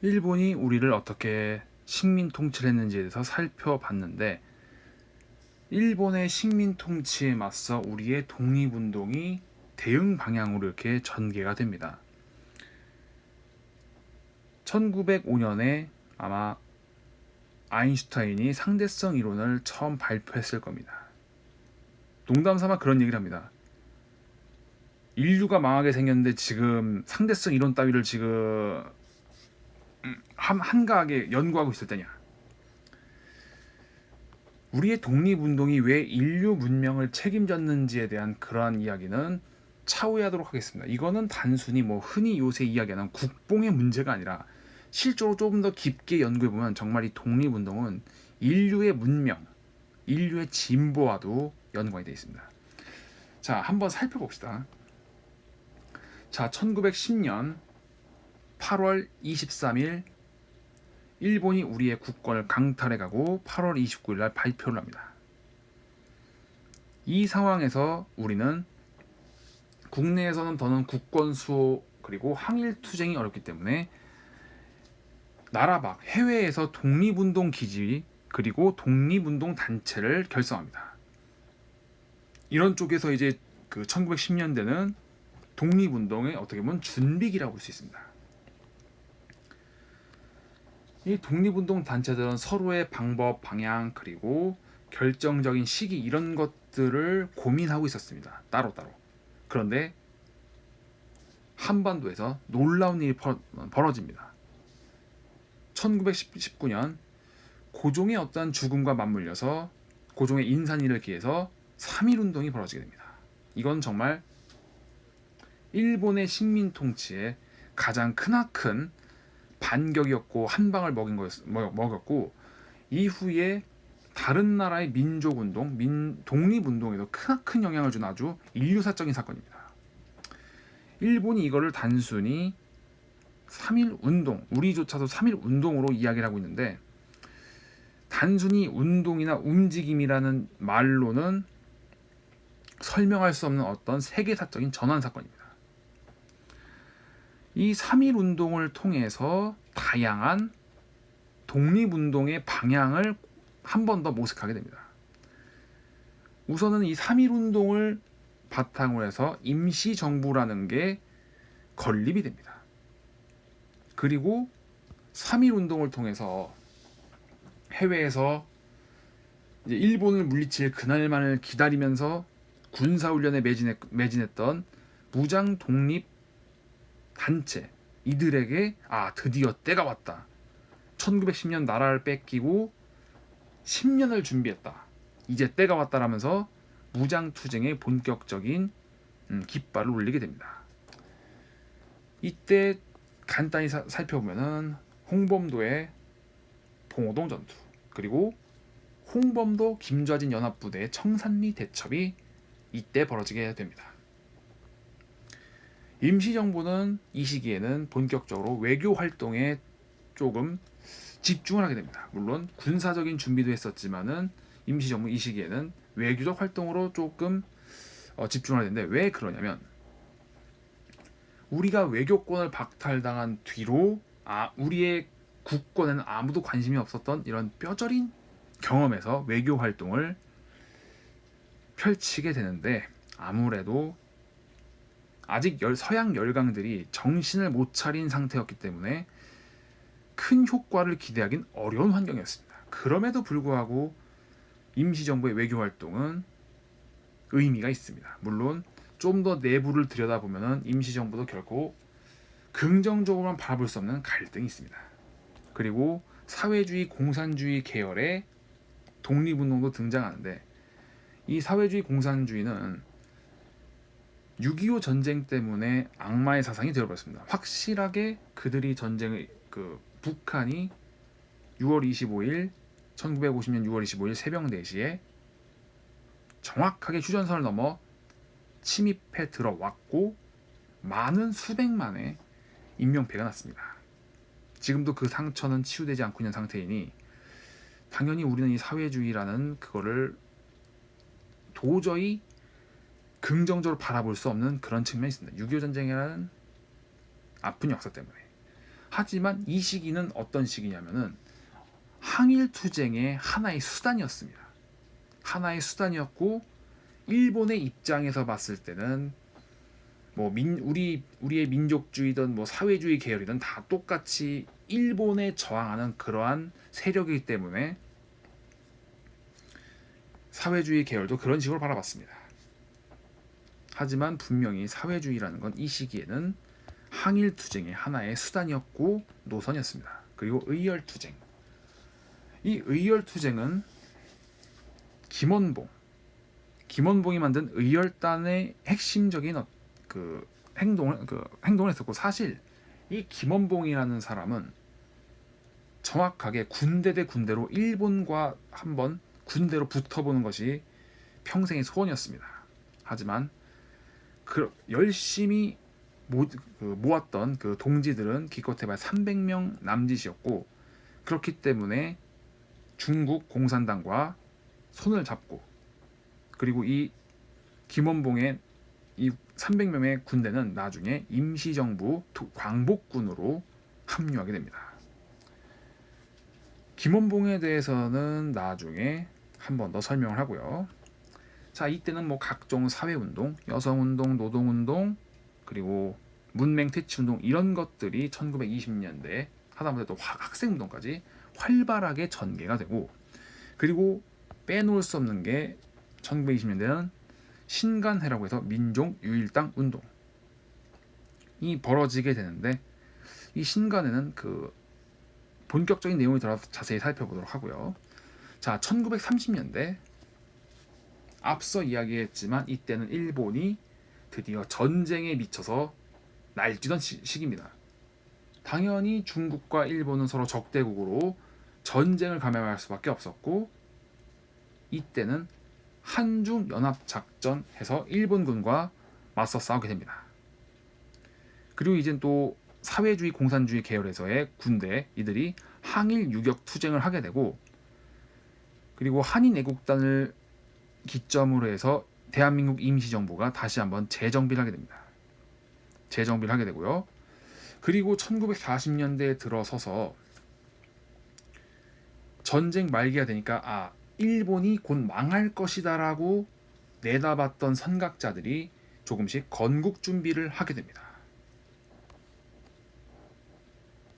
일본이 우리를 어떻게 식민 통치를 했는지에 대해서 살펴봤는데, 일본의 식민 통치에 맞서 우리의 독립운동이 대응 방향으로 이렇게 전개가 됩니다. 1905년에 아마 아인슈타인이 상대성 이론을 처음 발표했을 겁니다. 농담삼아 그런 얘기를 합니다. 인류가 망하게 생겼는데 지금 상대성 이론 따위를 지금 한가하게 연구하고 있을 때냐. 우리의 독립운동이 왜 인류 문명을 책임졌는지에 대한 그러한 이야기는 차후에 하도록 하겠습니다. 이거는 단순히 뭐 흔히 요새 이야기하는 국뽕의 문제가 아니라 실제로 조금 더 깊게 연구해보면 정말 이 독립운동은 인류의 문명, 인류의 진보와도 연관이 되어 있습니다. 자, 한번 살펴봅시다. 자, 1910년 8월 23일 일본이 우리의 국권을 강탈해가고 8월 29일 날 발표를 합니다. 이 상황에서 우리는 국내에서는 더는 국권 수호 그리고 항일 투쟁이 어렵기 때문에 나라 밖 해외에서 독립운동 기지 그리고 독립운동 단체를 결성합니다. 이런 쪽에서 이제 그 1910년대는 독립운동의 어떻게 보면 준비기라고 볼 수 있습니다. 이 독립운동 단체들은 서로의 방법, 방향 그리고 결정적인 시기 이런 것들을 고민하고 있었습니다. 따로따로. 그런데 한반도에서 놀라운 일이 벌어집니다. 1919년 고종의 어떤 죽음과 맞물려서 고종의 인산일을 기해서 3.1운동이 벌어지게 됩니다. 이건 정말 일본의 식민 통치에 가장 크나큰 반격이었고 한 방을 먹였고 이후에 다른 나라의 민족운동, 독립운동에도 크나큰 영향을 준 아주 인류사적인 사건입니다. 일본이 이거를 단순히 3.1운동, 우리조차도 3.1운동으로 이야기를 하고 있는데 단순히 운동이나 움직임이라는 말로는 설명할 수 없는 어떤 세계사적인 전환 사건입니다. 이 3.1운동을 통해서 다양한 독립운동의 방향을 한 번 더 모색하게 됩니다. 우선은 이 3.1운동을 바탕으로 해서 임시정부라는 게 건립이 됩니다. 그리고 3.1운동을 통해서 해외에서 이제 일본을 물리칠 그날만을 기다리면서 군사훈련에 매진했던 무장 독립 단체 이들에게 드디어 때가 왔다. 1910년 나라를 뺏기고 10년을 준비했다. 이제 때가 왔다라면서 무장투쟁의 본격적인 깃발을 올리게 됩니다. 이때 간단히 살펴보면은 홍범도의 봉오동 전투 그리고 홍범도 김좌진 연합부대의 청산리 대첩이 이때 벌어지게 됩니다. 임시정부는 이 시기에는 본격적으로 외교 활동에 조금 집중을 하게 됩니다. 물론 군사적인 준비도 했었지만은 임시정부 이 시기에는 외교적 활동으로 조금 집중을 하게 되는데 왜 그러냐면 우리가 외교권을 박탈당한 뒤로 우리의 국권에는 아무도 관심이 없었던 이런 뼈저린 경험에서 외교 활동을 펼치게 되는데 아무래도 아직 서양 열강들이 정신을 못 차린 상태였기 때문에 큰 효과를 기대하긴 어려운 환경이었습니다. 그럼에도 불구하고 임시정부의 외교 활동은 의미가 있습니다. 물론 좀 더 내부를 들여다보면 임시정부도 결코 긍정적으로만 바라볼 수 없는 갈등이 있습니다. 그리고 사회주의 공산주의 계열의 독립운동도 등장하는데 이 사회주의 공산주의는 6.25 전쟁 때문에 악마의 사상이 되어버렸습니다. 확실하게 그들이 전쟁의 북한이 6월 25일 1950년 6월 25일 새벽 4시에 정확하게 휴전선을 넘어 침입해 들어왔고 많은 수백만의 인명피해가 났습니다. 지금도 그 상처는 치유되지 않고 있는 상태이니 당연히 우리는 이 사회주의라는 그거를 도저히 긍정적으로 바라볼 수 없는 그런 측면이 있습니다. 6.25 전쟁이라는 아픈 역사 때문에. 하지만 이 시기는 어떤 시기냐면은 항일투쟁의 하나의 수단이었습니다. 하나의 수단이었고 일본의 입장에서 봤을 때는 뭐 우리의 민족주의든 뭐 사회주의 계열이든 다 똑같이 일본에 저항하는 그러한 세력이기 때문에 사회주의 계열도 그런 식으로 바라봤습니다. 하지만 분명히 사회주의라는 건 이 시기에는 항일투쟁의 하나의 수단이었고 노선이었습니다. 그리고 의열투쟁. 이 의열투쟁은 김원봉이 만든 의열단의 핵심적인 행동을 했었고, 사실 이 김원봉이라는 사람은 정확하게 군대 대 군대로 일본과 한번 군대로 붙어보는 것이 평생의 소원이었습니다. 하지만 열심히 모았던 그 동지들은 기껏해봐야 300명 남짓이었고, 그렇기 때문에 중국 공산당과 손을 잡고, 그리고 이 김원봉의 이 300명의 군대는 나중에 임시정부 광복군으로 합류하게 됩니다. 김원봉에 대해서는 나중에 한 번 더 설명을 하고요. 자, 이때는 뭐 각종 사회운동, 여성운동, 노동운동, 그리고 문맹퇴치운동 이런 것들이 1920년대 하다못해 또 학생운동까지 활발하게 전개가 되고, 그리고 빼놓을 수 없는 게 1920년대는 신간회라고 해서 민족유일당 운동이 벌어지게 되는데, 이 신간회는 그 본격적인 내용이 들어가서 자세히 살펴보도록 하고요. 자, 1930년대 앞서 이야기했지만 이때는 일본이 드디어 전쟁에 미쳐서 날뛰던 시기입니다. 당연히 중국과 일본은 서로 적대국으로 전쟁을 감행할 수밖에 없었고, 이때는 한중연합작전 해서 일본군과 맞서 싸우게 됩니다. 그리고 이젠 또 사회주의 공산주의 계열에서의 군대 이들이 항일 유격 투쟁을 하게 되고, 그리고 한인 애국단을 기점으로 해서 대한민국 임시정부가 다시 한번 재정비를 하게 됩니다. 재정비를 하게 되고요. 그리고 1940년대에 들어서서 전쟁 말기가 되니까 일본이 곧 망할 것이다라고 내다봤던 선각자들이 조금씩 건국 준비를 하게 됩니다.